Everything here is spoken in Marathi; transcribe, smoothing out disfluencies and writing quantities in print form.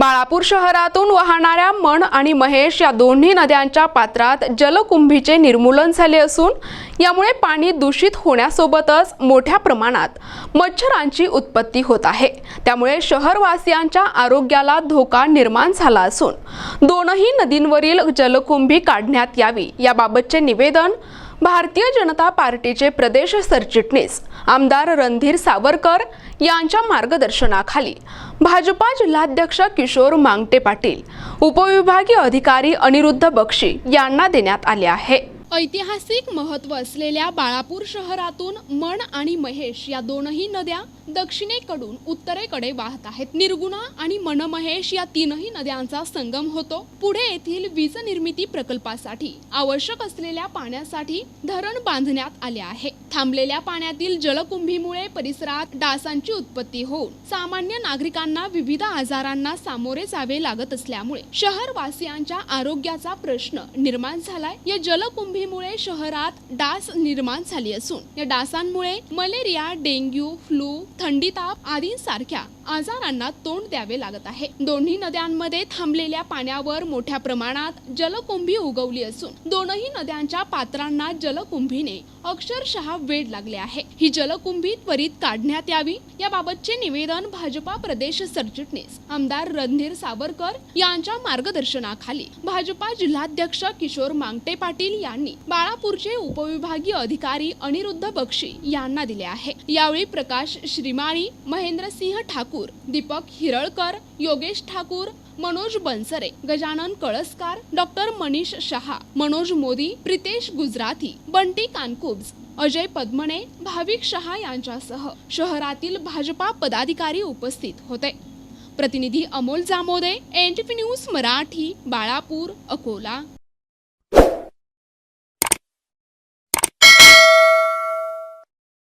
बाळापूर शहरातून वाहणाऱ्या मण आणि महेश या दोन्ही नद्यांच्या पात्रात जलकुंभीचे निर्मूलन झाले असून यामुळे पाणी दूषित होण्यासोबतच मोठ्या प्रमाणात मच्छरांची उत्पत्ती होत आहे। त्यामुळे शहरवासियांच्या आरोग्याला धोका निर्माण झाला असून दोनही नदींवरील जलकुंभी काढण्यात यावी याबाबतचे निवेदन भारतीय जनता पार्टीचे प्रदेश सरचिटणीस आमदार रणधीर सावरकर यांच्या मार्गदर्शनाखाली भाजपा जिल्हाध्यक्ष किशोर मांगटे पाटील, उपविभागीय अधिकारी अनिरुद्ध बक्षी यांना देण्यात आले आहे। ऐतिहासिक महत्त्व असलेल्या बाळापूर शहरातून मण आणि महेश या दोनही नद्या दक्षिणेकडून उत्तरेकडे वाहत आहेत। निर्गुणा आणि मनमहेश या तीनही नद्यांचा संगम होतो। पुढे येथील वीज निर्मिती प्रकल्पासाठी आवश्यक असलेल्या पाण्यासाठी धरण बांधण्यात आले आहे। थांबलेल्या पाण्यातील जलकुंभीमुळे परिसरात डासांची उत्पत्ती होऊन सामान्य नागरिकांना विविध आजारांना सामोरे जावे लागत असल्यामुळे शहरवासियांच्या आरोग्याचा प्रश्न निर्माण झालाय। या जलकुंभी मुळे शहरात डास निर्माण झाली असून या डासांमुळे मलेरिया, डेंग्यू, फ्लू, थंडी ताप आदींसारख्या आजारांना तोंड द्यावे लागत आहे। दोन्ही नद्यांमध्ये थांबलेल्या पाण्यावर मोठ्या प्रमाणात जलकुंभी उगवली असून दोनही नद्यांच्या पात्रांना जलकुंभीने अक्षरशः वेड लागले आहे। ही जलकुंभी त्वरित काढण्यात यावी याबाबतचे निवेदन भाजपा प्रदेश सरचिटणीस आमदार रणधीर सावरकर यांच्या मार्गदर्शनाखाली भाजपा जिल्हाध्यक्ष किशोर मांगटे पाटील यांनी बाळापूरचे उपविभागीय अधिकारी अनिरुद्ध बक्षी यांना दिले आहे। यावेळी प्रकाश श्रीमाळी, महेंद्रसिंह ठाकूर, दीपक हिरळकर, योगेश ठाकूर, मनोज बनसरे, गजानन कळसकार, डॉक्टर मनीष शहा, मनोज मोदी, प्रितेश गुजराती, बंटी कानकुब्ज, अजय पद्मणे, भाविक शहा यांच्यासह शहरातील भाजपा पदाधिकारी उपस्थित होते। प्रतिनिधी अमोल जामोदे, NTV न्यूज मराठी, बाळापूर, अकोला।